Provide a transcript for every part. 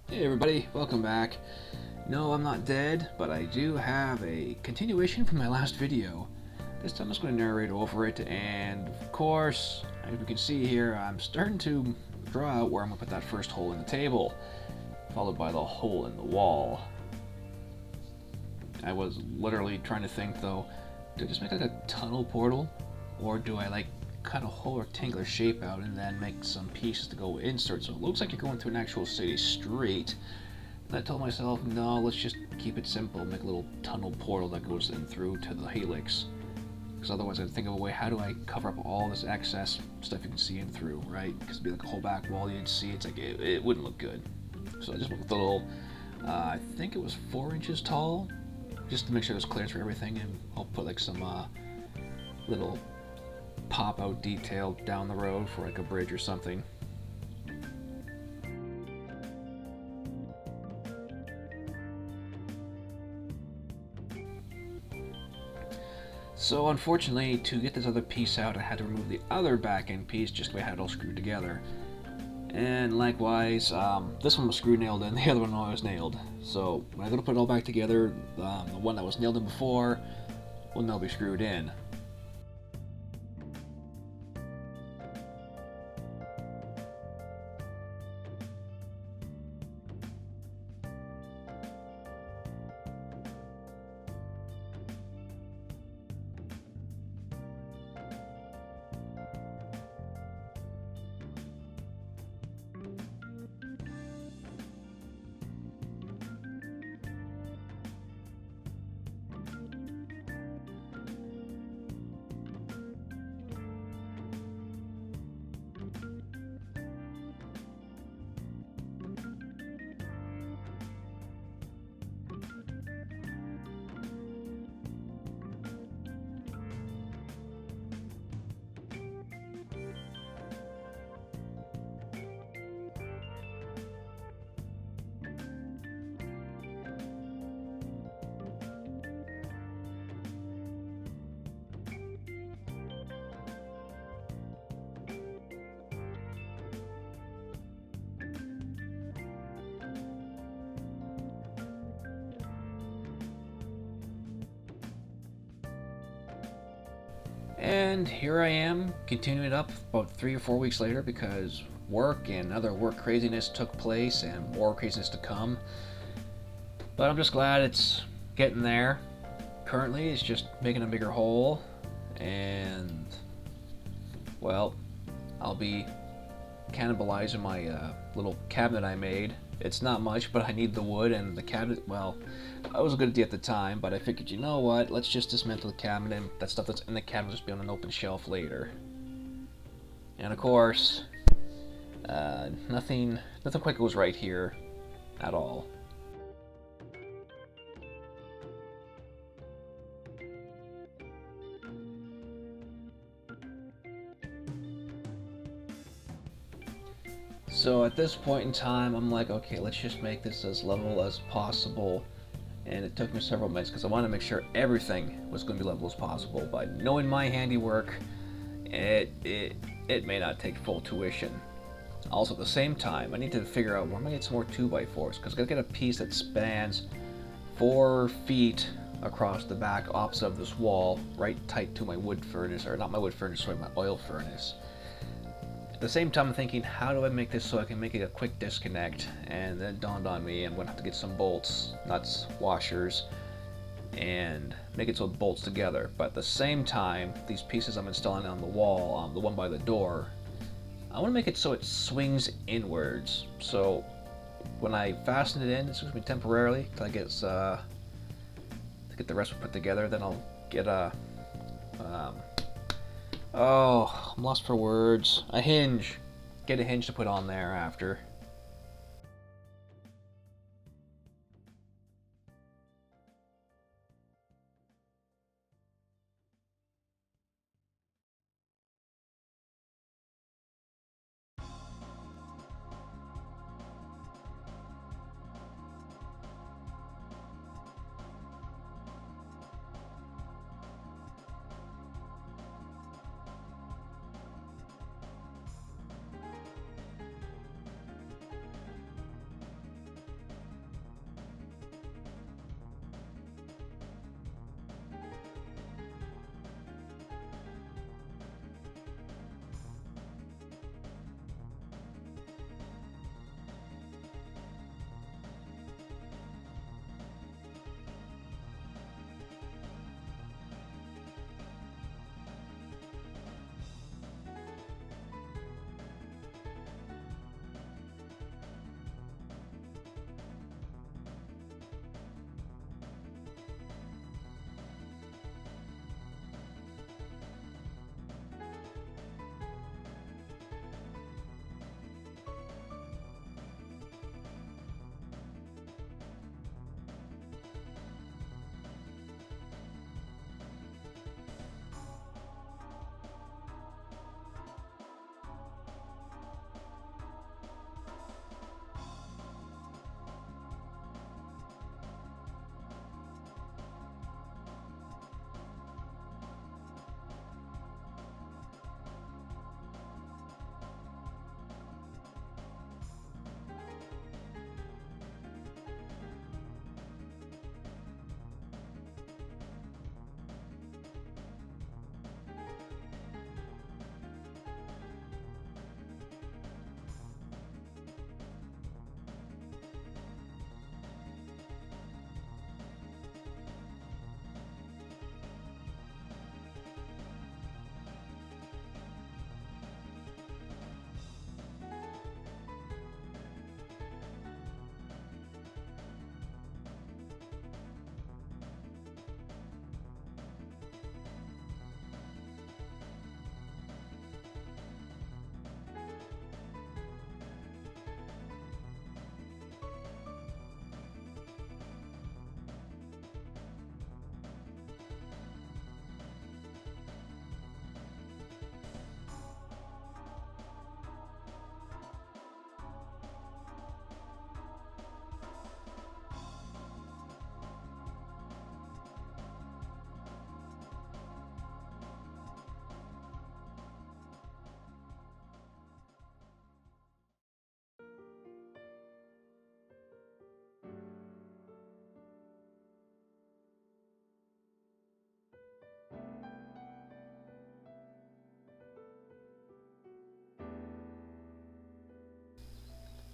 Hey everybody, welcome back. No, I'm not dead, but I do have a continuation from my last video. This time I'm just going to narrate over it, and of course, as we can see here, I'm starting to draw out where I'm going to put that first hole in the table, followed by the hole in the wall. I was literally trying to think though, do I just make like a tunnel portal, or do I like cut a whole rectangular shape out and then make some pieces to go insert so it looks like you're going through an actual city street? And I told myself, no, let's just keep it simple, make a little tunnel portal that goes in through to the helix. Because otherwise I'd think of a way, how do I cover up all this excess stuff you can see in through, right? Because it'd be like a whole back wall you'd see, it's like, it wouldn't look good. So I just went with a little, I think it was 4 inches tall, just to make sure there's clearance for everything, and I'll put like some little pop out detail down the road for like a bridge or something. So unfortunately, to get this other piece out, I had to remove the other back end piece just the way I had it all screwed together. And likewise, this one was screw nailed in, the other one was nailed. So when I go to put it all back together, the one that was nailed in before will now be screwed in. And here I am, continuing it up about 3 or 4 weeks later because work and other work craziness took place and more craziness to come. But I'm just glad it's getting there. Currently, it's just making a bigger hole, and well, I'll be cannibalizing my little cabinet I made. It's not much, but I need the wood and the cabinet. Well, it was a good idea at the time, but I figured, you know what? Let's just dismantle the cabinet, and that stuff that's in the cabinet will just be on an open shelf later. And of course, nothing quite goes right here at all. So at this point in time, I'm like, okay, let's just make this as level as possible. And it took me several minutes because I wanted to make sure everything was going to be level as possible. But knowing my handiwork, it may not take full tuition. Also, at the same time, I need to figure out where I'm going to get some more 2x4s because I got to get a piece that spans 4 feet across the back opposite of this wall, right tight to my wood furnace, or not my wood furnace, sorry, my oil furnace. At the same time, I'm thinking, how do I make this so I can make it a quick disconnect? And then it dawned on me, I'm going to have to get some bolts, nuts, washers, and make it so it bolts together. But at the same time, these pieces I'm installing on the wall, the one by the door, I want to make it so it swings inwards. So when I fasten it in, it's going to be temporarily till I get the rest put together. Then I'll get a um, oh, I'm lost for words. A hinge. Get a hinge to put on there after.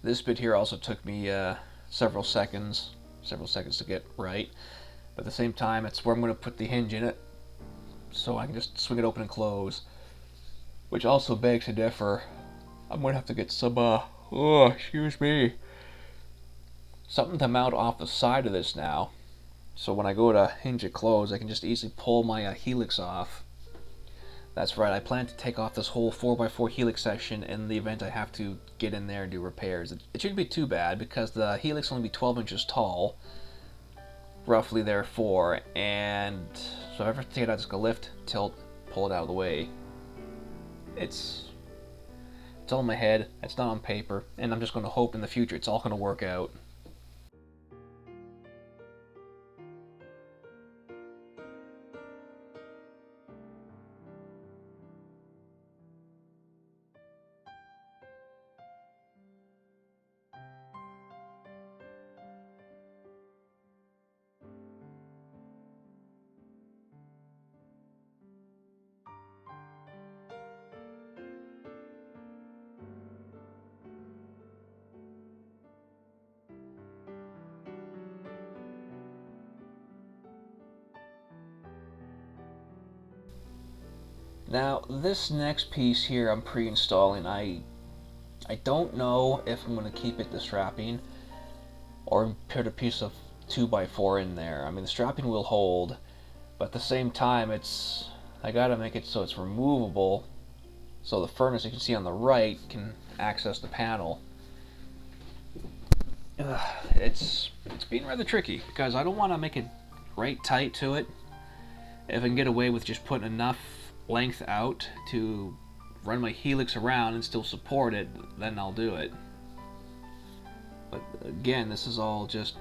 This bit here also took me several seconds to get right, but at the same time it's where I'm going to put the hinge in it so I can just swing it open and close, which also begs to differ. I'm going to have to get some something to mount off the side of this now, so when I go to hinge it closed I can just easily pull my helix off. That's right, I plan to take off this whole 4x4 helix section in the event I have to get in there and do repairs. It shouldn't be too bad because the helix will only be 12 inches tall, roughly therefore, and so if I ever take it out, just go lift, tilt, pull it out of the way. It's all in my head, it's not on paper, and I'm just going to hope in the future it's all going to work out. Now, this next piece here I'm pre-installing. I don't know if I'm going to keep it the strapping or put a piece of 2x4 in there. I mean, the strapping will hold, but at the same time, I gotta make it so it's removable, so the furnace you can see on the right can access the panel. It's being rather tricky because I don't want to make it right tight to it. If I can get away with just putting enough length out to run my helix around and still support it, then I'll do it. But again, this is all just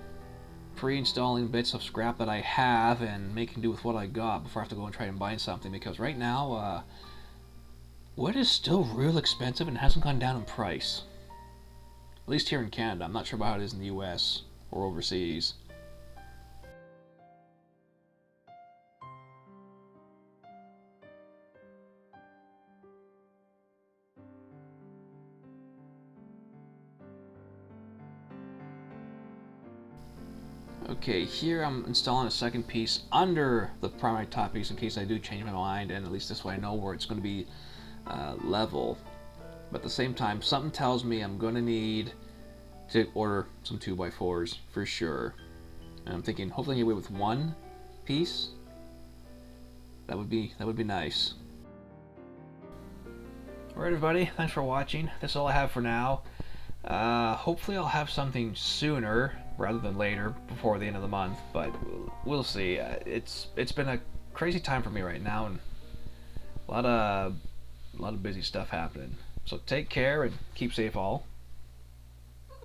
pre-installing bits of scrap that I have and making do with what I got before I have to go and try and buy something, because right now wood is still real expensive and hasn't gone down in price. At least here in Canada. I'm not sure about how it is in the US or overseas. Okay, here I'm installing a second piece under the primary top piece in case I do change my mind, and at least this way I know where it's going to be level. But at the same time, something tells me I'm going to need to order some 2x4s for sure. And I'm thinking, hopefully I can get away with one piece. That would be nice. Alright everybody, thanks for watching. That's all I have for now. Hopefully I'll have something sooner rather than later, before the end of the month, but we'll see. It's been a crazy time for me right now, and a lot of busy stuff happening. So take care and keep safe all.